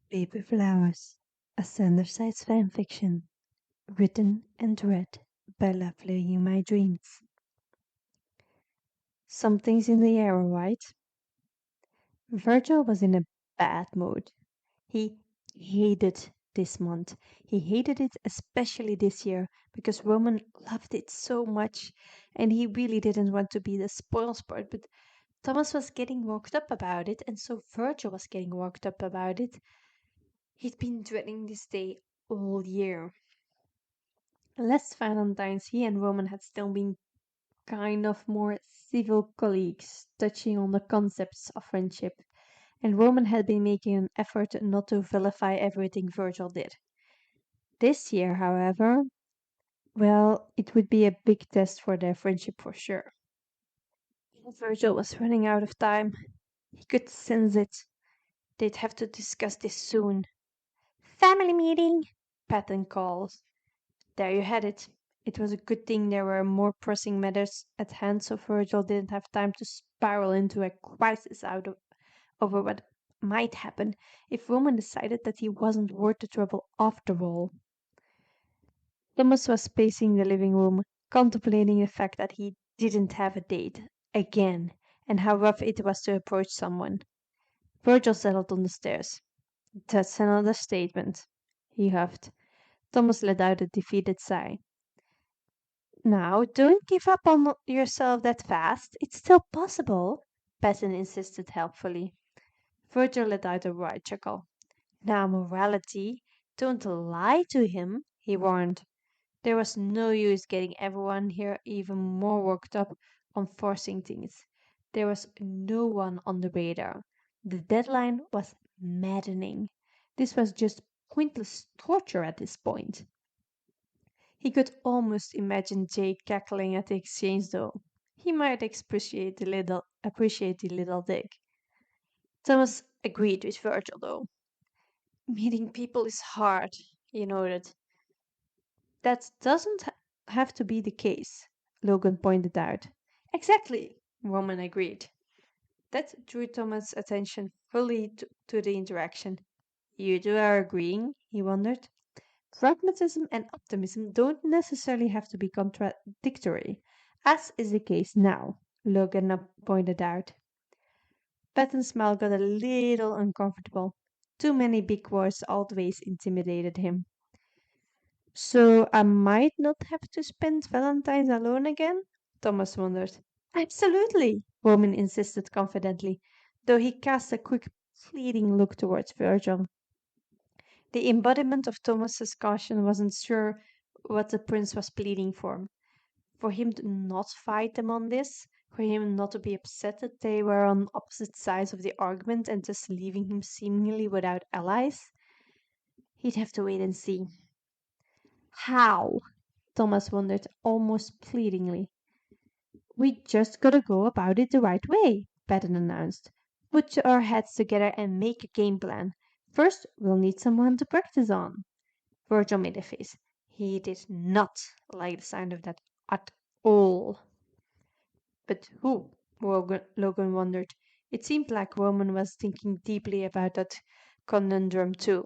Baby Flowers, a Side fan fiction, written and read by Lovely in My Dreams. Something's in the air, right? Virgil was in a bad mood. He hated this month. He hated it especially this year because Roman loved it so much and he really didn't want to be the spoil sport. But Thomas was getting worked up about it, and so Virgil was getting worked up about it. He'd been dreading this day all year. Last Valentine's, he and Roman had still been kind of more civil colleagues, touching on the concepts of friendship, and Roman had been making an effort not to vilify everything Virgil did. This year, however, well, it would be a big test for their friendship for sure. Virgil was running out of time. He could sense it. They'd have to discuss this soon. Family meeting, Patton called. There you had it. It was a good thing there were more pressing matters at hand, so Virgil didn't have time to spiral into a crisis over what might happen if Roman decided that he wasn't worth the trouble after all. Thomas was pacing the living room, contemplating the fact that he didn't have a date again, and how rough it was to approach someone. Virgil settled on the stairs. That's another statement, he huffed. Thomas let out a defeated sigh. Now, don't give up on yourself that fast. It's still possible, Patton insisted helpfully. Virgil let out a wry chuckle. Now, morality, don't lie to him, he warned. There was no use getting everyone here even more worked up on forcing things. There was no one on the radar. The deadline was maddening. This was just pointless torture at this point. He could almost imagine Jake cackling at the exchange, though. He might appreciate the little dig. Thomas agreed with Virgil, though. Meeting people is hard, he noted. That doesn't have to be the case, Logan pointed out. Exactly, Roman agreed. That drew Thomas' attention fully to the interaction. You two are agreeing, he wondered. Pragmatism and optimism don't necessarily have to be contradictory, as is the case now, Logan pointed out. Patton's smile got a little uncomfortable. Too many big words always intimidated him. So I might not have to spend Valentine's alone again? Thomas wondered. Absolutely, Roman insisted confidently, though he cast a quick, fleeting look towards Virgil. The embodiment of Thomas's caution wasn't sure what the prince was pleading for. For him to not fight them on this, for him not to be upset that they were on opposite sides of the argument and just leaving him seemingly without allies. He'd have to wait and see. How? Thomas wondered almost pleadingly. We just gotta go about it the right way, Patton announced. Put our heads together and make a game plan. First, we'll need someone to practice on. Virgil made a face. He did not like the sound of that at all. But who? Logan wondered. It seemed like Roman was thinking deeply about that conundrum too.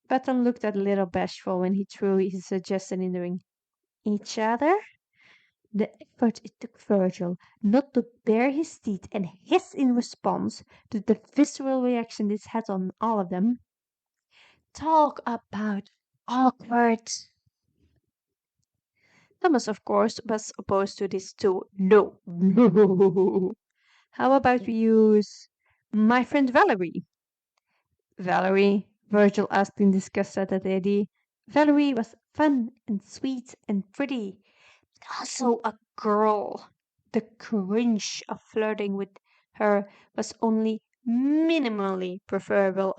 Patton looked a little bashful when he threw his suggestion in the ring. Each other? The effort it took Virgil not to bare his teeth and hiss in response to the visceral reaction this had on all of them. Talk about awkward. Thomas, of course, was opposed to this too. No, no. How about we use my friend Valerie? Valerie, Virgil asked in disgust at that idea. Valerie was fun and sweet and pretty. Also a girl. The cringe of flirting with her was only minimally preferable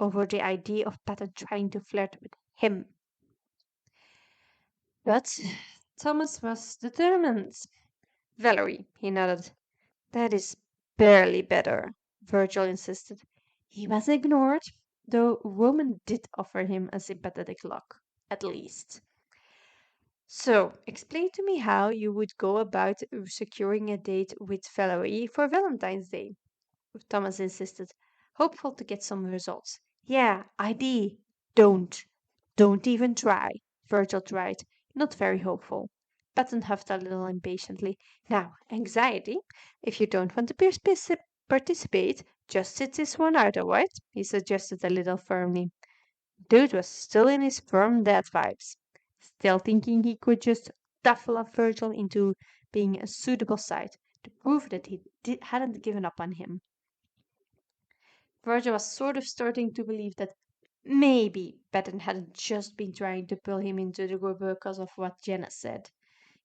over the idea of Patton trying to flirt with him. But Thomas was determined. Valerie, he nodded. That is barely better, Virgil insisted. He was ignored, though Roman did offer him a sympathetic look, at least. So, explain to me how you would go about securing a date with Valerie for Valentine's Day, Thomas insisted, hopeful to get some results. Yeah, ID. Don't. Don't even try. Virgil tried, not very hopeful. Patton huffed a little impatiently. Now, anxiety. If you don't want to participate, just sit this one out, alright? He suggested a little firmly. Dude was still in his firm dad vibes, still thinking he could just duffel up Virgil into being a suitable side to prove that hadn't given up on him. Virgil was sort of starting to believe that maybe Patton hadn't just been trying to pull him into the group because of what Jenna said.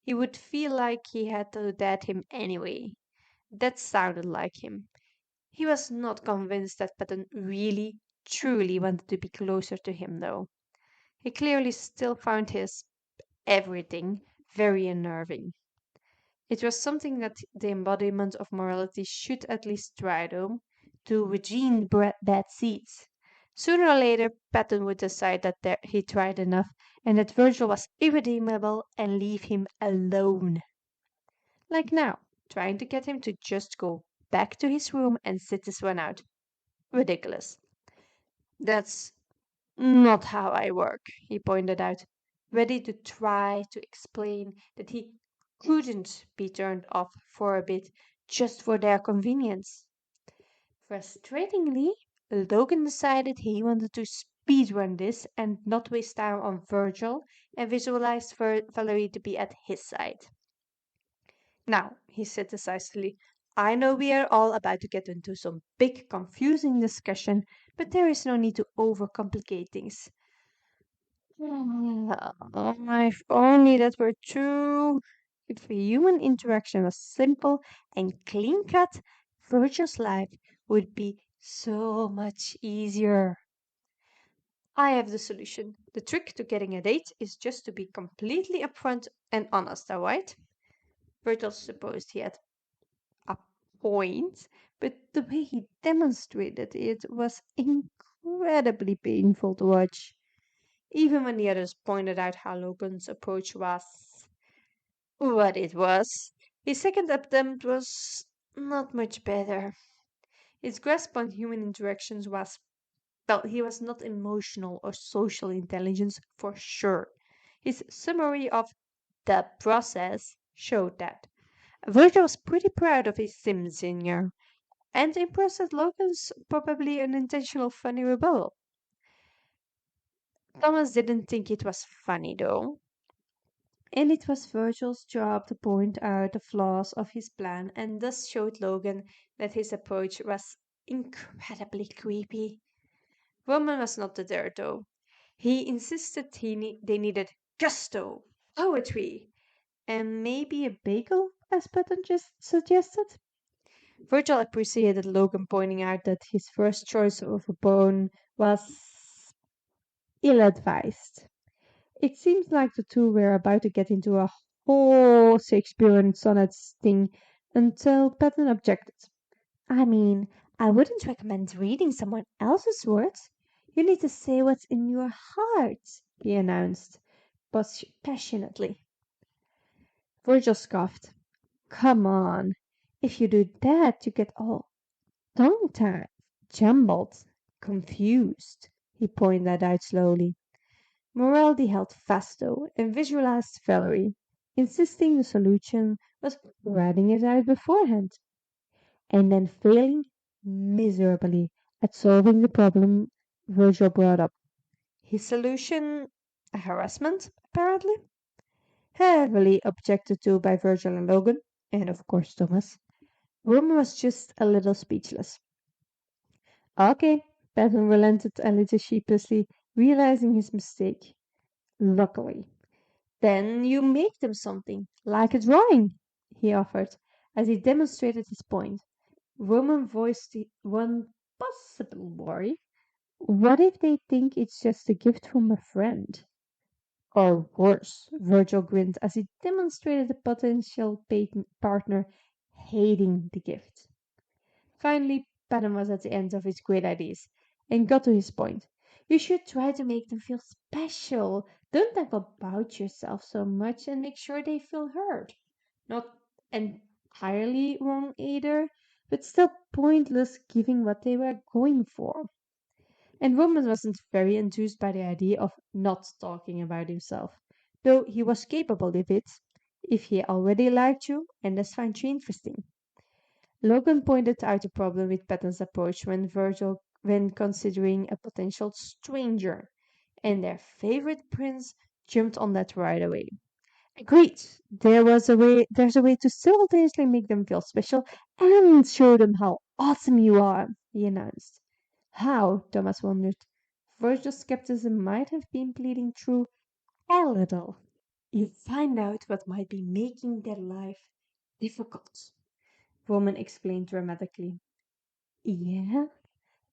He would feel like he had to dad him anyway. That sounded like him. He was not convinced that Patton really, truly wanted to be closer to him, though. He clearly still found his everything very unnerving. It was something that the embodiment of morality should at least try, though, to redeem bad seeds. Sooner or later, Patton would decide that he tried enough and that Virgil was irredeemable and leave him alone. Like now, trying to get him to just go back to his room and sit this one out. Ridiculous. That's not how I work, he pointed out, ready to try to explain that he couldn't be turned off for a bit just for their convenience. Frustratingly, Logan decided he wanted to speedrun this and not waste time on Virgil and visualized Valerie to be at his side. Now, he said decisively, I know we are all about to get into some big, confusing discussion, but there is no need to overcomplicate things. If only that were true. If human interaction was simple and clean cut, Virgil's life would be so much easier. I have the solution. The trick to getting a date is just to be completely upfront and honest, alright? Virgil supposed he had a point, but the way he demonstrated it was incredibly painful to watch. Even when the others pointed out how Logan's approach was what it was, his second attempt was not much better. His grasp on human interactions was, well, he was not emotional or social intelligence for sure. His summary of the process showed that. Virgil was pretty proud of his sim senior and impressed at Logan's probably unintentional funny rebuttal. Thomas didn't think it was funny though. And it was Virgil's job to point out the flaws of his plan and thus showed Logan that his approach was incredibly creepy. Roman was not deterred though. He insisted they needed gusto, poetry, and maybe a bagel, as Patton just suggested. Virgil appreciated Logan pointing out that his first choice of a bone was ill advised. It seems like the two were about to get into a whole Shakespeare and sonnets thing until Patton objected. I mean, I wouldn't recommend reading someone else's words. You need to say what's in your heart, he announced, passionately. Virgil scoffed. Come on. If you do that, you get all tongue-tied, jumbled, confused, he pointed out slowly. Morality held fast though and visualized Valerie, insisting the solution was writing it out beforehand, and then failing miserably at solving the problem Virgil brought up. His solution? Harassment, apparently? Heavily objected to by Virgil and Logan, and of course Thomas. Roman was just a little speechless. Okay, Patton relented a little sheepishly, realizing his mistake. Luckily. Then you make them something, like a drawing, he offered, as he demonstrated his point. Roman voiced one possible worry. What if they think it's just a gift from a friend? Or worse, Virgil grinned as he demonstrated the potential partner hating the gift. Finally, Patton was at the end of his great ideas and got to his point. You should try to make them feel special. Don't talk about yourself so much and make sure they feel heard. Not entirely wrong either, but still pointless given what they were going for. And Roman wasn't very enthused by the idea of not talking about himself, though he was capable of it if he already liked you, and that's fine too interesting. Logan pointed out the problem with Patton's approach when considering a potential stranger, and their favorite prince jumped on that right away. Agreed. There's a way to simultaneously make them feel special and show them how awesome you are, he announced. How? Thomas wondered. Virgil's skepticism might have been bleeding through a little. You find out what might be making their life difficult, Roman explained dramatically. Yeah?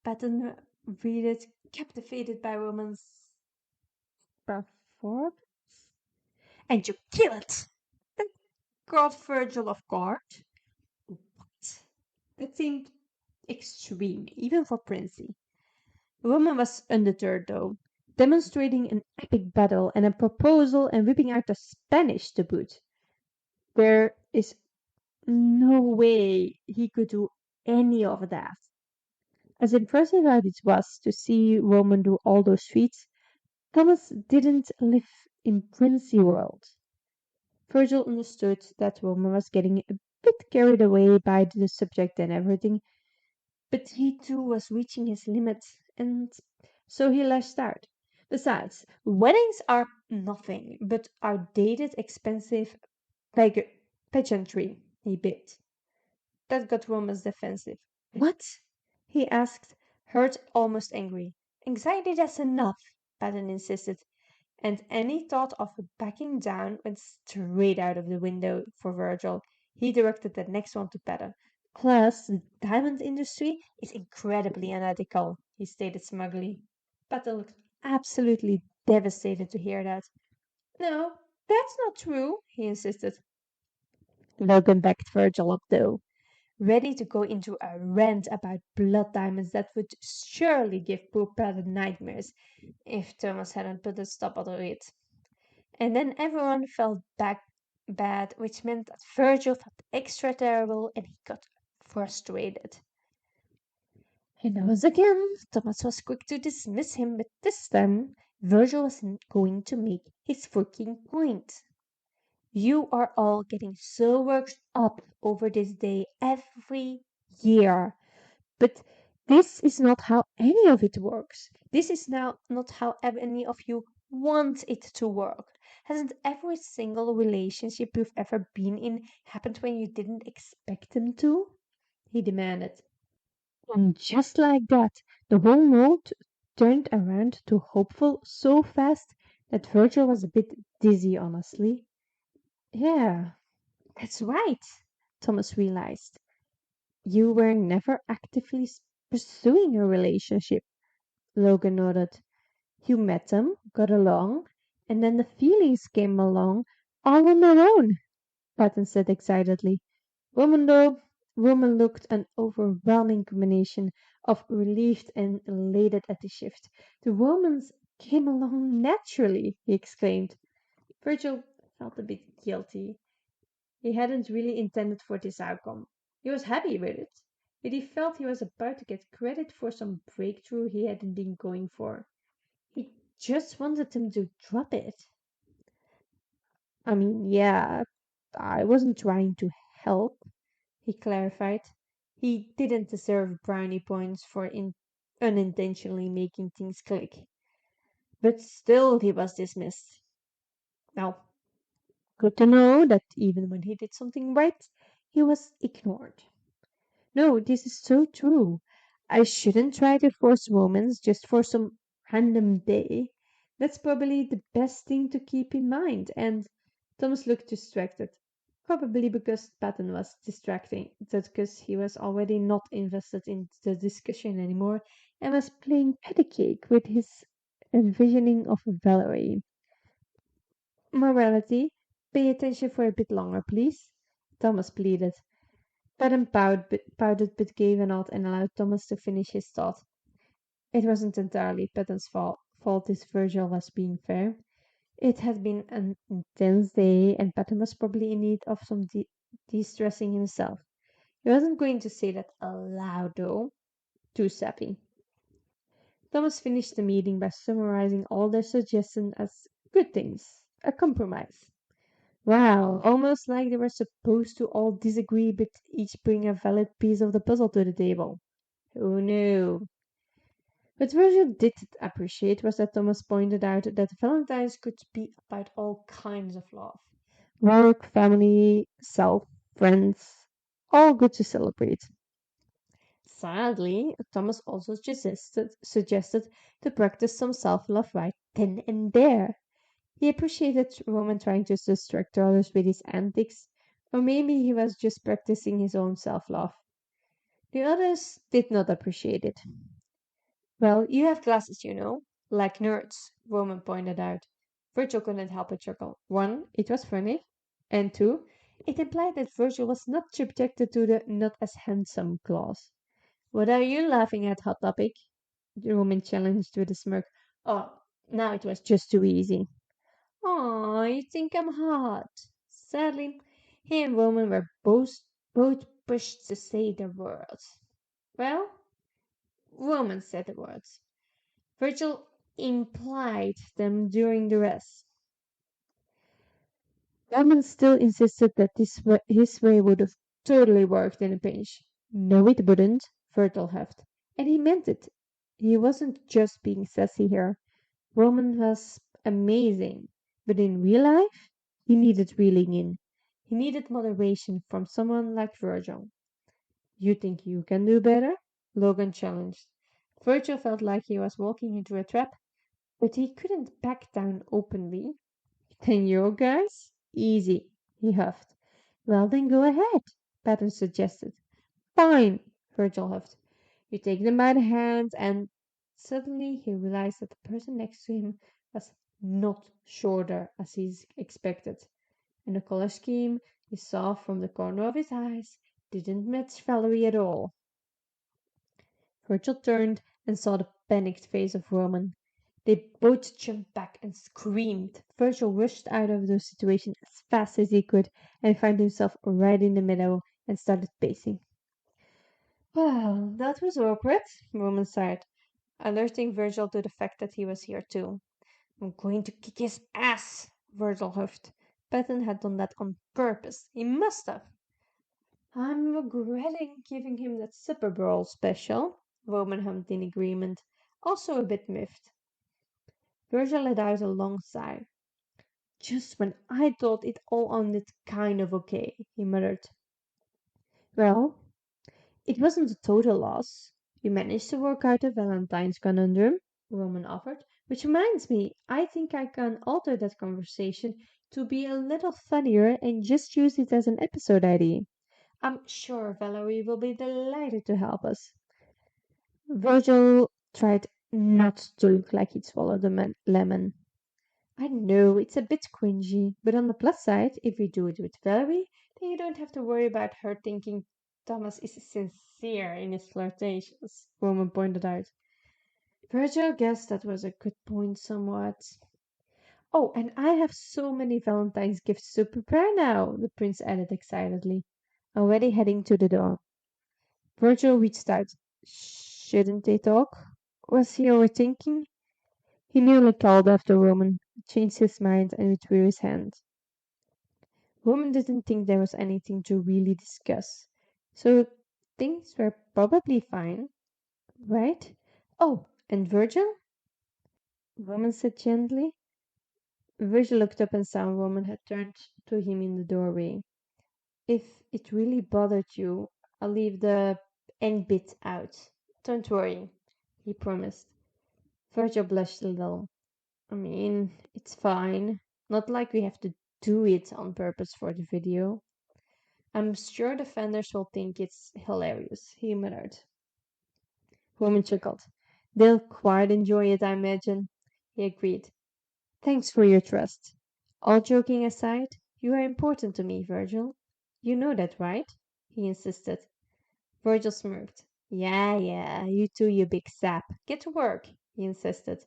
Patton read captivated by Roman's performance. And you kill it! That caught Virgil off guard. What? That seemed extreme, even for Princey. Roman was undeterred, though, demonstrating an epic battle and a proposal and whipping out the Spanish to boot. There is no way he could do any of that. As impressive as it was to see Roman do all those feats, Thomas didn't live in Princey world. Virgil understood that Roman was getting a bit carried away by the subject and everything, but he too was reaching his limit, and so he lashed out. Besides, weddings are nothing but outdated, expensive pageantry, he begged. That got Roman's defensive. What? He asked, hurt, almost angry. Anxiety, that's enough, Patton insisted, and any thought of backing down went straight out of the window for Virgil. He directed the next one to Patton. Plus, the diamond industry is incredibly unethical, he stated smugly. Patton looked absolutely devastated to hear that. No, that's not true, he insisted. Logan backed Virgil up, though, ready to go into a rant about blood diamonds that would surely give poor Patton nightmares if Thomas hadn't put a stop to it. And then everyone felt back bad, which meant that Virgil felt extra terrible and he got frustrated. And once again, Thomas was quick to dismiss him, but this time Virgil was going to make his freaking point. You are all getting so worked up over this day every year. But this is not how any of it works. This is now not how any of you want it to work. Hasn't every single relationship you've ever been in happened when you didn't expect them to? He demanded. And just like that, the whole mood turned around to hopeful so fast that Virgil was a bit dizzy, honestly. Yeah, that's right, Thomas realized. You were never actively pursuing a relationship. Logan nodded. You met them, got along, and then the feelings came along all on their own, Patton said excitedly. Woman though, woman looked an overwhelming combination of relieved and elated at the shift. The romance came along naturally, he exclaimed. Virgil felt a bit guilty. He hadn't really intended for this outcome. He was happy with it, but he felt he was about to get credit for some breakthrough he hadn't been going for. He just wanted them to drop it. I mean, yeah, I wasn't trying to help, he clarified. He didn't deserve brownie points for unintentionally making things click. But still, he was dismissed. Now, good to know that even when he did something right, he was ignored. No, this is so true. I shouldn't try to force romance just for some random day. That's probably the best thing to keep in mind. And Thomas looked distracted. Probably because Patton was distracting, that because he was already not invested in the discussion anymore and was playing patty cake with his envisioning of Valerie. Morality, pay attention for a bit longer, please, Thomas pleaded. Patton pouted but gave a nod and allowed Thomas to finish his thought. It wasn't entirely Patton's fault if Virgil was being fair. It had been an intense day, and Patton was probably in need of some de-stressing himself. He wasn't going to say that aloud, though. Too sappy. Thomas finished the meeting by summarizing all their suggestions as good things, a compromise. Wow, almost like they were supposed to all disagree but each bring a valid piece of the puzzle to the table. Oh no. What Virgil did appreciate was that Thomas pointed out that Valentine's could be about all kinds of love. Work, family, self, friends, all good to celebrate. Sadly, Thomas also suggested to practice some self-love right then and there. He appreciated Roman trying to distract others with his antics, or maybe he was just practicing his own self-love. The others did not appreciate it. Well, you have glasses, like nerds, Roman pointed out. Virgil couldn't help but chuckle. One, it was funny, and two, it implied that Virgil was not subjected to the not as handsome clause. What are you laughing at, Hot Topic? Roman challenged with a smirk. Oh, now it was just too easy. Oh, you think I'm hot? Sadly, he and Roman were both pushed to say the words. Well, Roman said the words. Virgil implied them during the rest. Roman still insisted that his way would have totally worked in a pinch. No, it wouldn't, Virgil huffed. And he meant it. He wasn't just being sassy here. Roman was amazing, but in real life, he needed reeling in. He needed moderation from someone like Virgil. You think you can do better? Logan challenged. Virgil felt like he was walking into a trap, but he couldn't back down openly. Then you guys? Easy, he huffed. Well, then go ahead, Patton suggested. Fine, Virgil huffed. You take them by the hands, and suddenly he realized that the person next to him was not shorter as he expected, and the color scheme he saw from the corner of his eyes didn't match Valerie at all. Virgil turned and saw the panicked face of Roman. They both jumped back and screamed. Virgil rushed out of the situation as fast as he could and found himself right in the middle and started pacing. Well, that was awkward, Roman sighed, alerting Virgil to the fact that he was here too. I'm going to kick his ass, Virgil huffed. Patton had done that on purpose. He must have. I'm regretting giving him that Super Bowl special, Roman hummed in agreement, also a bit miffed. Virgil let out a long sigh. Just when I thought it all ended kind of okay, he muttered. Well, it wasn't a total loss. We managed to work out a Valentine's conundrum, Roman offered, which reminds me, I think I can alter that conversation to be a little funnier and just use it as an episode idea. I'm sure Valerie will be delighted to help us. Virgil tried not to look like he'd swallowed a lemon. I know it's a bit cringy, but on the plus side, if we do it with Valerie, then you don't have to worry about her thinking Thomas is sincere in his flirtations, Roman pointed out. Virgil guessed that was a good point somewhat. Oh, and I have so many Valentine's gifts to prepare now, the prince added excitedly, already heading to the door. Virgil reached out. Shouldn't they talk? Was he overthinking? He nearly called after Roman, changed his mind, and withdrew his hand. Roman didn't think there was anything to really discuss, so things were probably fine, right? Oh, and Virgil? Roman said gently. Virgil looked up and saw Roman had turned to him in the doorway. If it really bothered you, I'll leave the end bit out. Don't worry, he promised. Virgil blushed a little. I mean, it's fine. Not like we have to do it on purpose for the video. I'm sure the fans will think it's hilarious, he muttered. Roman chuckled. They'll quite enjoy it, I imagine, he agreed. Thanks for your trust. All joking aside, you are important to me, Virgil. You know that, right? He insisted. Virgil smirked. Yeah, yeah, you too, you big sap. Get to work, he insisted.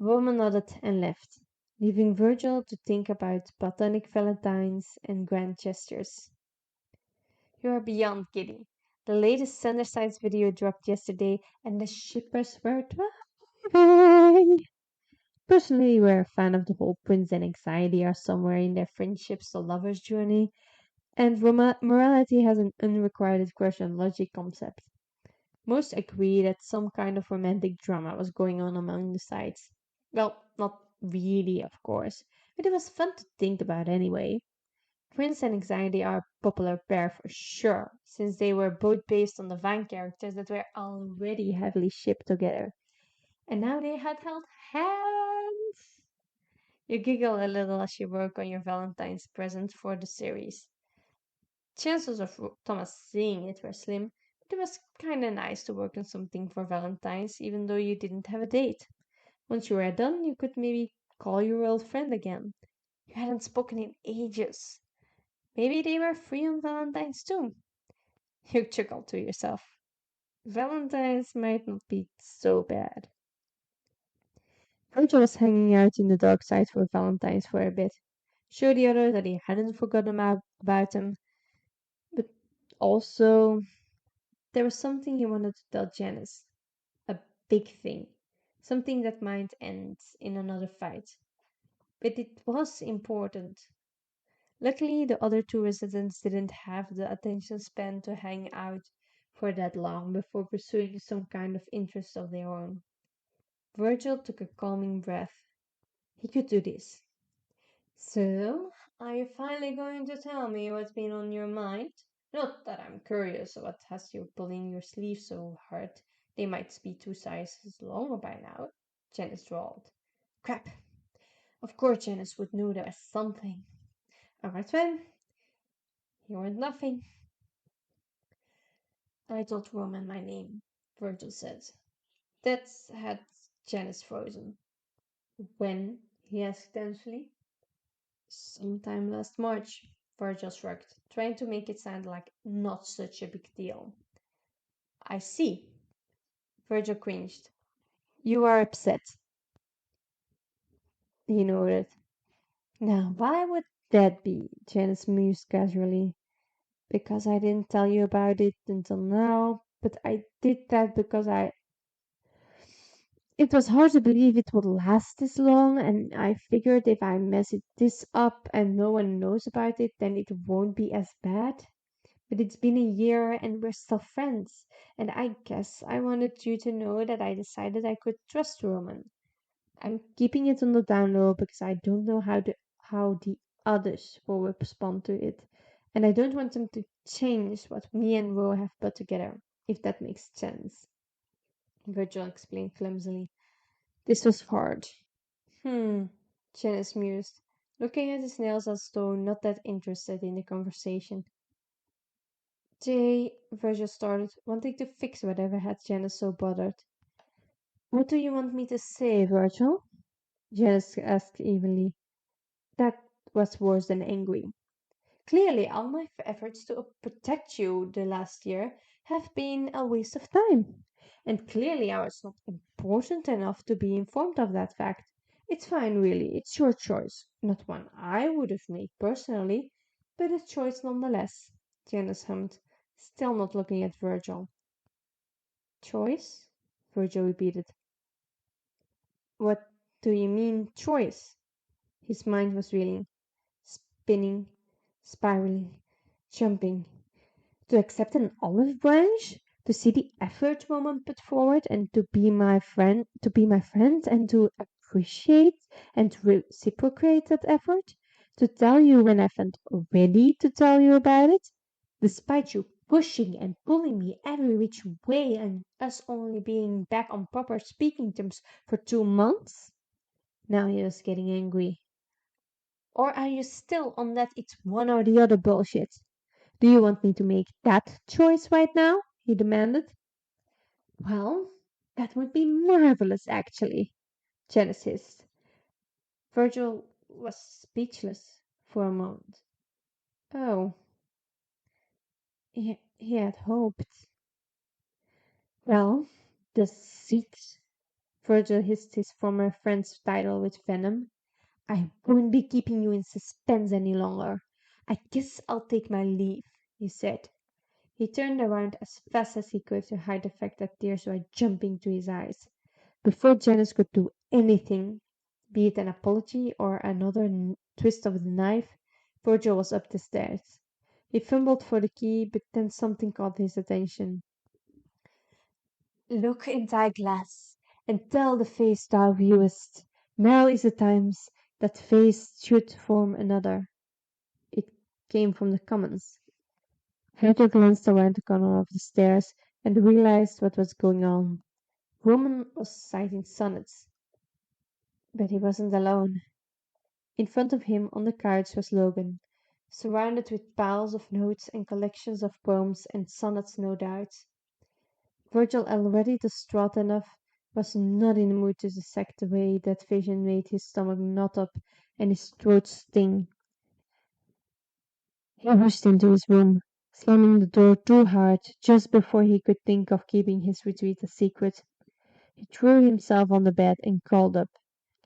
Roman nodded and left, leaving Virgil to think about platonic valentines and grand gestures. You are beyond giddy. The latest Sundersides video dropped yesterday, and the shippers were thriving. Personally, we're a fan of the whole Prince and Anxiety are somewhere in their friendships or lovers' journey, and morality has an unrequited crush on logic concept. Most agree that some kind of romantic drama was going on among the sides. Well, not really, of course, but it was fun to think about anyway. Prince and Anxiety are a popular pair for sure, since they were both based on the Van characters that were already heavily shipped together. And now they had held hands! You giggle a little as you work on your Valentine's present for the series. Chances of Thomas seeing it were slim, but it was kinda nice to work on something for Valentine's, even though you didn't have a date. Once you were done, you could maybe call your old friend again. You hadn't spoken in ages. Maybe they were free on Valentine's too. You chuckled to yourself. Valentine's might not be so bad. Virgil was hanging out in the dark side for Valentine's for a bit. Show the others that he hadn't forgotten about them, but also there was something he wanted to tell Janice. A big thing. Something that might end in another fight. But it was important. Luckily, the other two residents didn't have the attention span to hang out for that long before pursuing some kind of interest of their own. Virgil took a calming breath. He could do this. So, are you finally going to tell me what's been on your mind? Not that I'm curious what has you pulling your sleeve so hard. They might be 2 sizes longer by now, Janice drawled. Crap. Of course Janice would know there was something. Alright then. You weren't laughing. I told Roman my name, Virgil said. That had Janice frozen. When? He asked tensely. Sometime last March, Virgil shrugged, trying to make it sound like not such a big deal. I see. Virgil cringed. You are upset. He nodded. Now, why would that be? Janice mused casually. Because I didn't tell you about it until now, but I did that because it was hard to believe it would last this long, and I figured if I mess this up and no one knows about it, then it won't be as bad. But it's been a year and we're still friends, and I guess I wanted you to know that I decided I could trust Roman. I'm keeping it on the down low because I don't know how the others will respond to it, and I don't want them to change what me and Ro have put together, if that makes sense. Virgil explained clumsily. This was hard. Hmm, Janice mused, looking at his nails as though not that interested in the conversation. Virgil started, wanting to fix whatever had Janice so bothered. What do you want me to say, Virgil? Janice asked evenly. That was worse than angry. Clearly, all my efforts to protect you the last year have been a waste of time. And clearly, I was not important enough to be informed of that fact. It's fine, really. It's your choice. Not one I would have made personally, but a choice nonetheless. Janice hummed, still not looking at Virgil. Choice? Virgil repeated. What do you mean, choice? His mind was reeling, spinning, spiraling, jumping. To accept an olive branch, to see the effort woman put forward, and to be my friend, and to appreciate and reciprocate that effort, to tell you when I felt ready to tell you about it, despite you pushing and pulling me every which way and us only being back on proper speaking terms for 2 months. Now he was getting angry. Or are you still on that it's one or the other bullshit? Do you want me to make that choice right now? He demanded. Well, that would be marvelous, actually, Janice hissed. Virgil was speechless for a moment. Oh, he had hoped. Well, the seat. Virgil hissed his former friend's title with venom. I won't be keeping you in suspense any longer. I guess I'll take my leave, he said. He turned around as fast as he could to hide the fact that tears were jumping to his eyes. Before Janice could do anything, be it an apology or another twist of the knife, Virgil was up the stairs. He fumbled for the key, but then something caught his attention. Look in thy glass, and tell the face thou viewest. Now is the time that face should form another. It came from the commons. Virgil glanced around the corner of the stairs and realized what was going on. Roman was citing sonnets, but he wasn't alone. In front of him on the couch was Logan, surrounded with piles of notes and collections of poems and sonnets, no doubt. Virgil, already distraught enough, was not in the mood to dissect the way that vision made his stomach knot up and his throat sting. He rushed into his room, slamming the door too hard just before he could think of keeping his retreat a secret. He threw himself on the bed and curled up,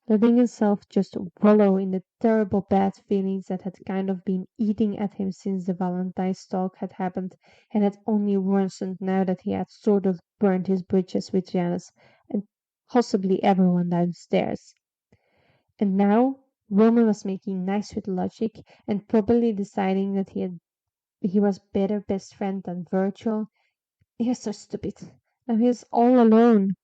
letting himself just wallow in the terrible bad feelings that had kind of been eating at him since the Valentine's talk had happened and had only worsened now that he had sort of burned his bridges with Janice and possibly everyone downstairs. And now Roman was making nice with logic and probably deciding that he was better best friend than Virgil. He was so stupid. Now he was all alone.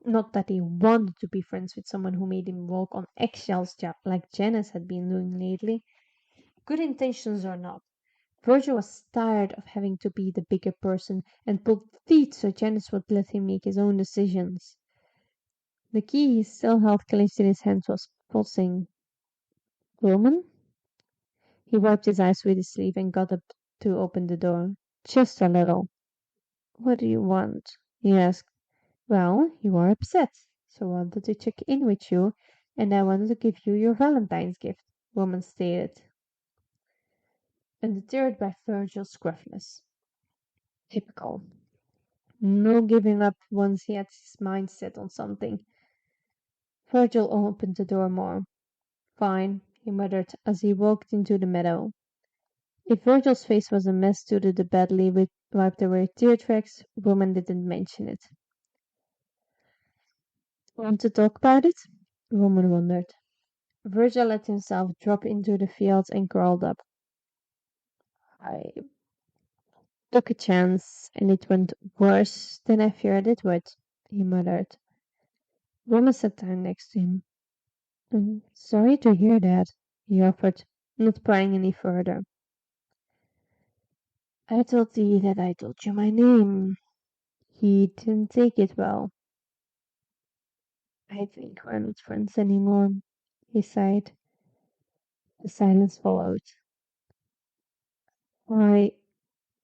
Not that he wanted to be friends with someone who made him walk on eggshells like Janice had been doing lately. Good intentions or not, Virgil was tired of having to be the bigger person and pulled teeth so Janice would let him make his own decisions. The key he still held clenched in his hands was pulsing. Roman? He wiped his eyes with his sleeve and got up to open the door. Just a little. What do you want? He asked. Well, you are upset, so I wanted to check in with you, and I wanted to give you your Valentine's gift, Woman stated, undeterred by Virgil's gruffness. Typical. No giving up once he had his mind set on something. Virgil opened the door more. Fine, he muttered as he walked into the meadow. If Virgil's face was a mess due to the badly wiped away tear tracks, Woman didn't mention it. Want to talk about it? Roman wondered. Virgil let himself drop into the field and crawled up. I took a chance, and it went worse than I feared it would, he muttered. Roman sat down next to him. I'm sorry to hear that, he offered, not prying any further. I told thee that I told you my name. He didn't take it well. I think we're not friends anymore, he sighed. The silence followed. Why,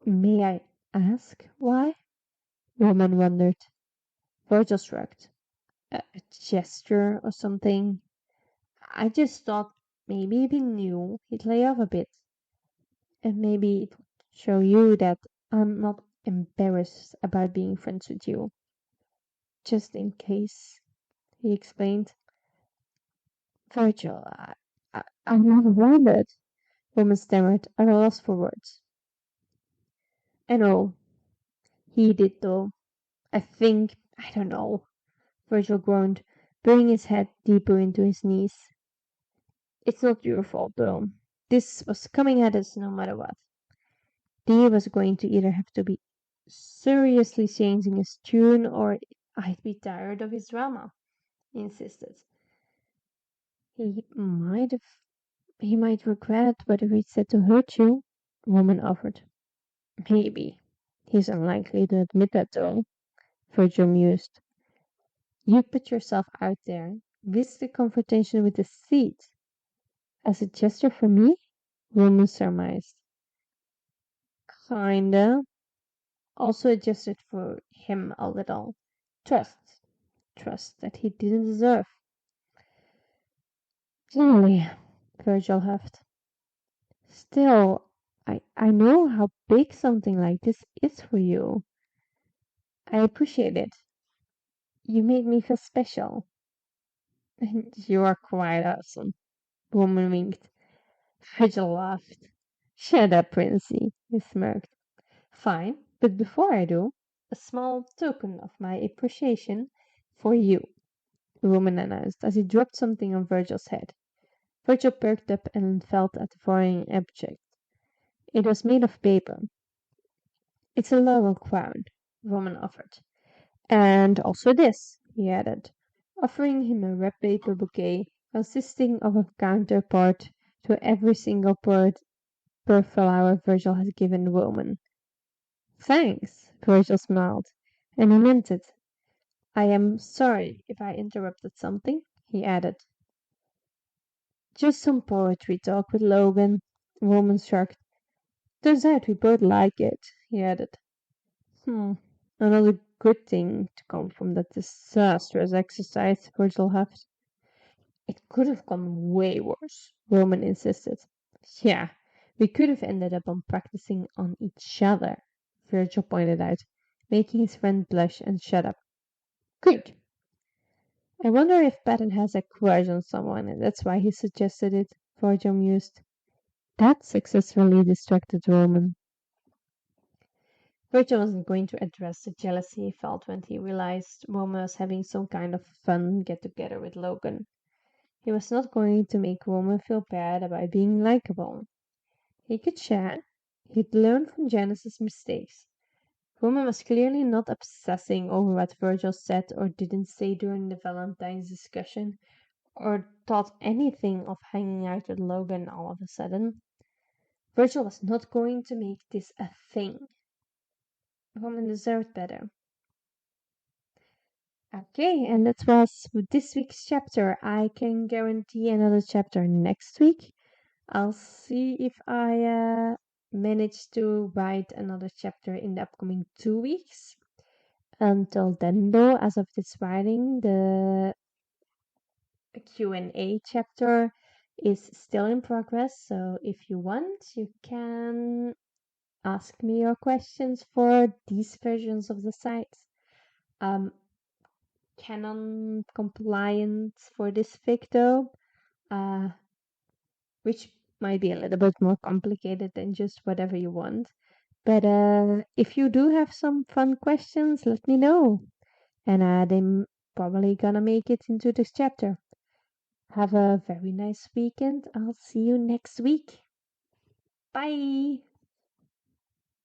may I ask why? Roman wondered. Virgil shrugged. A gesture or something. I just thought maybe if he knew, he'd lay off a bit. And maybe it would show you that I'm not embarrassed about being friends with you. Just in case, he explained. Virgil, I'm not wounded, Woman stammered, at a loss for words. I know. He did, though. I don't know. Virgil groaned, burying his head deeper into his knees. It's not your fault, though. This was coming at us no matter what. Dee was going to either have to be seriously changing his tune or I'd be tired of his drama, he insisted. He might have, he might regret whatever he said to hurt you, Woman offered. Maybe. He's unlikely to admit that, though, Virgil mused. You put yourself out there, risk the confrontation with the seed. As a gesture for me? Woman surmised. Kinda. Also adjusted for him a little. Trust. Trust that he didn't deserve. Clearly, Virgil huffed. Still, I know how big something like this is for you. I appreciate it. You made me feel special. And you are quite awesome. Woman winked. Virgil laughed. Shut up, Princey, he smirked. Fine, but before I do, a small token of my appreciation for you, Roman announced as he dropped something on Virgil's head. Virgil perked up and felt at the foreign object. It was made of paper. It's a laurel crown, Roman offered. And also this, he added, offering him a red paper bouquet consisting of a counterpart to every single per flower Virgil had given Roman. Thanks, Virgil smiled, and he meant it. I am sorry if I interrupted something, he added. Just some poetry talk with Logan, Roman shrugged. Turns out we both like it, he added. Another good thing to come from that disastrous exercise, Virgil huffed. It could have gone way worse, Roman insisted. Yeah, we could have ended up on practicing on each other, Virgil pointed out, making his friend blush and shut up. Good. I wonder if Patton has a crush on someone and that's why he suggested it, Virgil mused. That successfully distracted Roman. Virgil wasn't going to address the jealousy he felt when he realized Roman was having some kind of fun get-together with Logan. He was not going to make Roman feel bad about being likable. He could share. He'd learn from Janice's mistakes. Roman was clearly not obsessing over what Virgil said or didn't say during the Valentine's discussion, or thought anything of hanging out with Logan all of a sudden. Virgil was not going to make this a thing. Roman deserved better. Okay, and that was this week's chapter. I can guarantee another chapter next week. I'll see if I manage to write another chapter in the upcoming 2 weeks. Until then, though, as of this writing, the Q&A chapter is still in progress. So if you want, you can ask me your questions for these versions of the sites. Canon compliant for this fic though, which might be a little bit more complicated than just whatever you want. But if you do have some fun questions, let me know. And they're probably gonna make it into this chapter. Have a very nice weekend. I'll see you next week. Bye.